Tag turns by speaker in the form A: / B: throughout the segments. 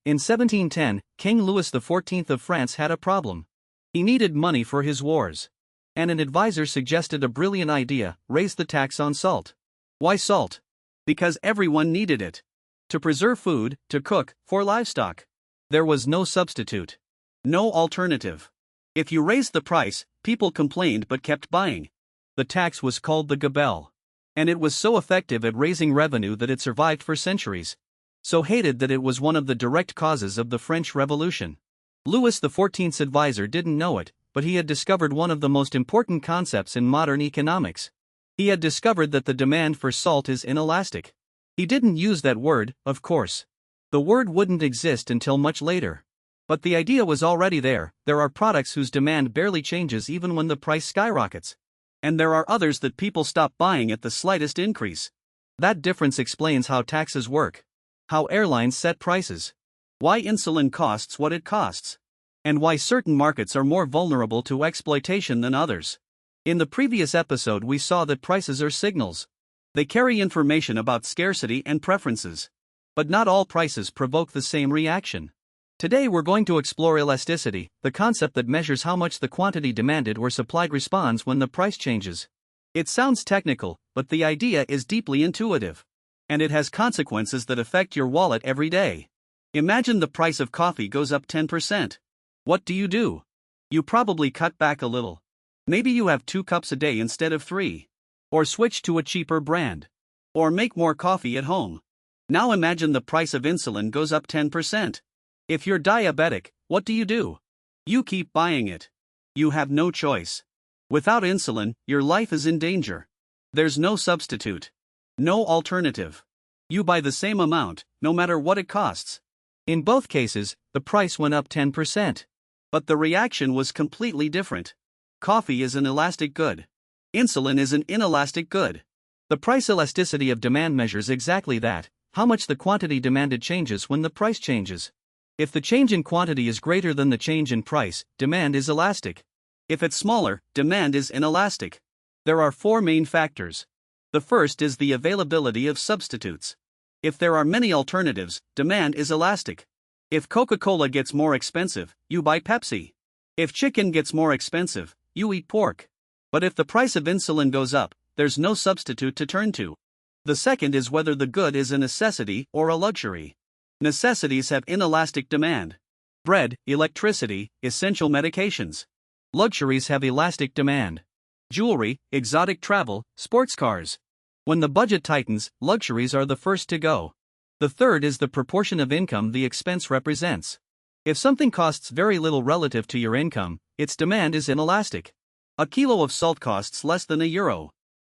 A: In 1710, King Louis XIV of France had a problem. He needed money for his wars. And an advisor suggested a brilliant idea: raise the tax on salt. Why salt? Because everyone needed it. To preserve food, to cook, for livestock. There was no substitute. No alternative. If you raised the price, people complained but kept buying. The tax was called the gabelle. And it was so effective at raising revenue that it survived for centuries. So hated that it was one of the direct causes of the French Revolution. Louis XIV's advisor didn't know it, but he had discovered one of the most important concepts in modern economics. He had discovered that the demand for salt is inelastic. He didn't use that word, of course. The word wouldn't exist until much later. But the idea was already there. There are products whose demand barely changes even when the price skyrockets. And there are others that people stop buying at the slightest increase. That difference explains how taxes work, how airlines set prices, why insulin costs what it costs, and why certain markets are more vulnerable to exploitation than others. In the previous episode, we saw that prices are signals. They carry information about scarcity and preferences. But not all prices provoke the same reaction. Today we're going to explore elasticity, the concept that measures how much the quantity demanded or supplied responds when the price changes. It sounds technical, but the idea is deeply intuitive. And it has consequences that affect your wallet every day. Imagine the price of coffee goes up 10%. What do? You probably cut back a little. Maybe you have 2 cups a day instead of 3. Or switch to a cheaper brand. Or make more coffee at home. Now imagine the price of insulin goes up 10%. If you're diabetic, what do? You keep buying it. You have no choice. Without insulin, your life is in danger. There's no substitute. No alternative. You buy the same amount, no matter what it costs. In both cases, the price went up 10%. But the reaction was completely different. Coffee is an elastic good. Insulin is an inelastic good. The price elasticity of demand measures exactly that: how much the quantity demanded changes when the price changes. If the change in quantity is greater than the change in price, demand is elastic. If it's smaller, demand is inelastic. There are 4 main factors. The first is the availability of substitutes. If there are many alternatives, demand is elastic. If Coca-Cola gets more expensive, you buy Pepsi. If chicken gets more expensive, you eat pork. But if the price of insulin goes up, there's no substitute to turn to. The second is whether the good is a necessity or a luxury. Necessities have inelastic demand. Bread, electricity, essential medications. Luxuries have elastic demand. Jewelry, exotic travel, sports cars. When the budget tightens, luxuries are the first to go. The third is the proportion of income the expense represents. If something costs very little relative to your income, its demand is inelastic. A kilo of salt costs less than €1.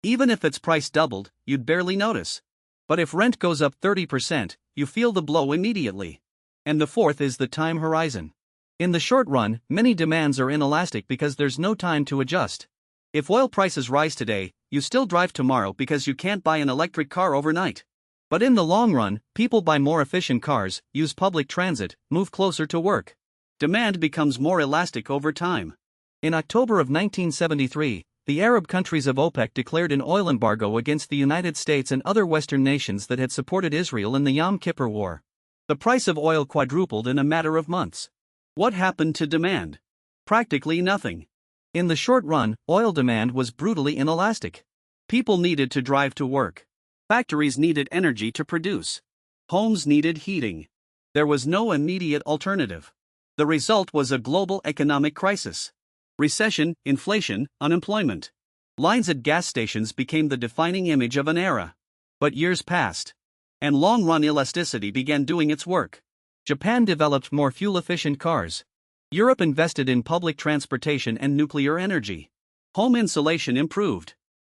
A: Even if its price doubled, you'd barely notice. But if rent goes up 30%, you feel the blow immediately. And the fourth is the time horizon. In the short run, many demands are inelastic because there's no time to adjust. If oil prices rise today, you still drive tomorrow because you can't buy an electric car overnight. But in the long run, people buy more efficient cars, use public transit, move closer to work. Demand becomes more elastic over time. In October of 1973, the Arab countries of OPEC declared an oil embargo against the United States and other Western nations that had supported Israel in the Yom Kippur War. The price of oil quadrupled in a matter of months. What happened to demand? Practically nothing. In the short run, oil demand was brutally inelastic. People needed to drive to work. Factories needed energy to produce. Homes needed heating. There was no immediate alternative. The result was a global economic crisis. Recession, inflation, unemployment. Lines at gas stations became the defining image of an era. But years passed. And long-run elasticity began doing its work. Japan developed more fuel-efficient cars. Europe invested in public transportation and nuclear energy. Home insulation improved.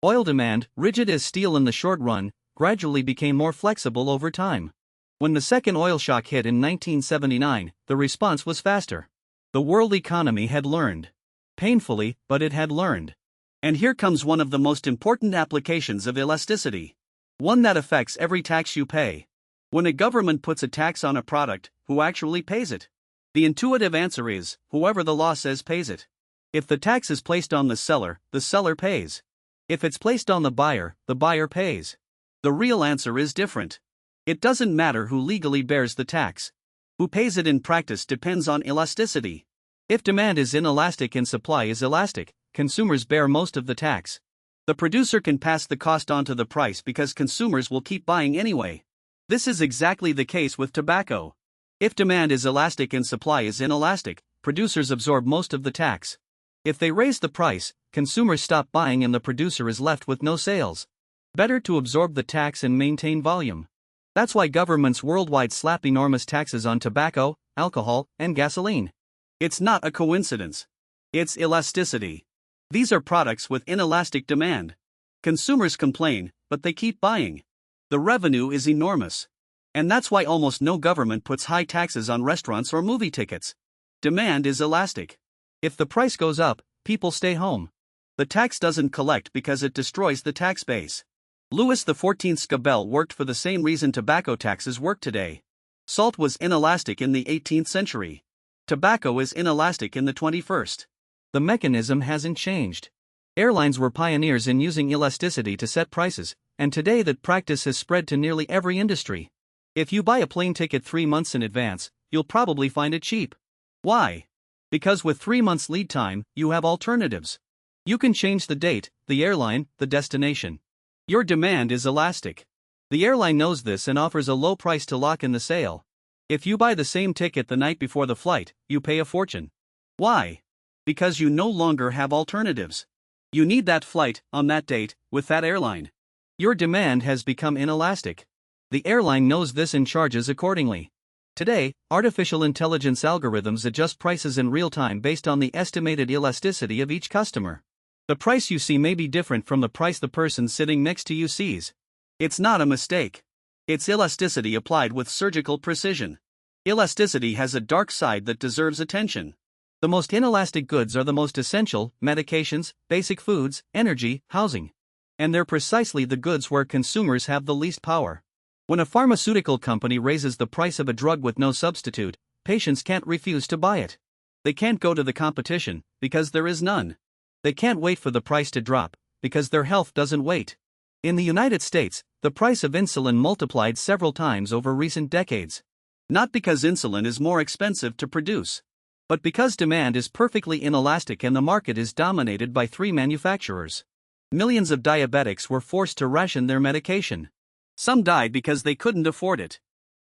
A: Oil demand, rigid as steel in the short run, gradually became more flexible over time. When the second oil shock hit in 1979, the response was faster. The world economy had learned. Painfully, but it had learned. And here comes one of the most important applications of elasticity. One that affects every tax you pay. When a government puts a tax on a product, who actually pays it? The intuitive answer is, whoever the law says pays it. If the tax is placed on the seller pays. If it's placed on the buyer pays. The real answer is different. It doesn't matter who legally bears the tax. Who pays it in practice depends on elasticity. If demand is inelastic and supply is elastic, consumers bear most of the tax. The producer can pass the cost on to the price because consumers will keep buying anyway. This is exactly the case with tobacco. If demand is elastic and supply is inelastic, producers absorb most of the tax. If they raise the price, consumers stop buying and the producer is left with no sales. Better to absorb the tax and maintain volume. That's why governments worldwide slap enormous taxes on tobacco, alcohol, and gasoline. It's not a coincidence. It's elasticity. These are products with inelastic demand. Consumers complain, but they keep buying. The revenue is enormous. And that's why almost no government puts high taxes on restaurants or movie tickets. Demand is elastic. If the price goes up, people stay home. The tax doesn't collect because it destroys the tax base. Louis XIV's scabelle worked for the same reason tobacco taxes work today. Salt was inelastic in the 18th century. Tobacco is inelastic in the 21st. The mechanism hasn't changed. Airlines were pioneers in using elasticity to set prices, and today that practice has spread to nearly every industry. If you buy a plane ticket 3 months in advance, you'll probably find it cheap. Why? Because with 3 months lead time, you have alternatives. You can change the date, the airline, the destination. Your demand is elastic. The airline knows this and offers a low price to lock in the sale. If you buy the same ticket the night before the flight, you pay a fortune. Why? Because you no longer have alternatives. You need that flight, on that date, with that airline. Your demand has become inelastic. The airline knows this and charges accordingly. Today, artificial intelligence algorithms adjust prices in real time based on the estimated elasticity of each customer. The price you see may be different from the price the person sitting next to you sees. It's not a mistake. It's elasticity applied with surgical precision. Elasticity has a dark side that deserves attention. The most inelastic goods are the most essential: medications, basic foods, energy, housing. And they're precisely the goods where consumers have the least power. When a pharmaceutical company raises the price of a drug with no substitute, patients can't refuse to buy it. They can't go to the competition, because there is none. They can't wait for the price to drop, because their health doesn't wait. In the United States, the price of insulin multiplied several times over recent decades. Not because insulin is more expensive to produce, but because demand is perfectly inelastic and the market is dominated by 3 manufacturers. Millions of diabetics were forced to ration their medication. Some died because they couldn't afford it.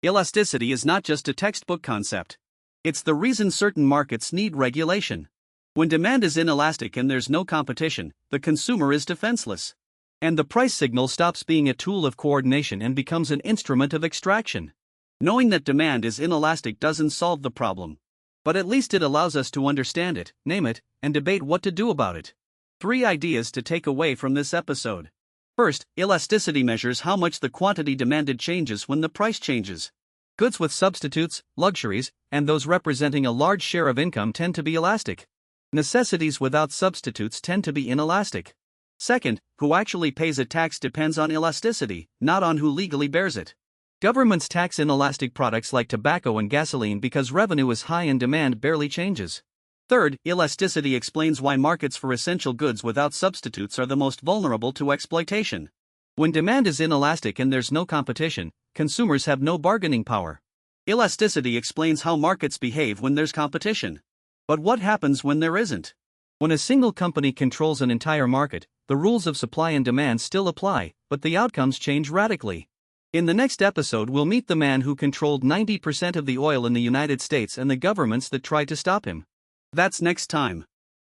A: Elasticity is not just a textbook concept. It's the reason certain markets need regulation. When demand is inelastic and there's no competition, the consumer is defenseless. And the price signal stops being a tool of coordination and becomes an instrument of extraction. Knowing that demand is inelastic doesn't solve the problem. But at least it allows us to understand it, name it, and debate what to do about it. 3 ideas to take away from this episode. First, elasticity measures how much the quantity demanded changes when the price changes. Goods with substitutes, luxuries, and those representing a large share of income tend to be elastic. Necessities without substitutes tend to be inelastic. Second, who actually pays a tax depends on elasticity, not on who legally bears it. Governments tax inelastic products like tobacco and gasoline because revenue is high and demand barely changes. Third, elasticity explains why markets for essential goods without substitutes are the most vulnerable to exploitation. When demand is inelastic and there's no competition, consumers have no bargaining power. Elasticity explains how markets behave when there's competition. But what happens when there isn't? When a single company controls an entire market, the rules of supply and demand still apply, but the outcomes change radically. In the next episode, we'll meet the man who controlled 90% of the oil in the United States and the governments that tried to stop him. That's next time.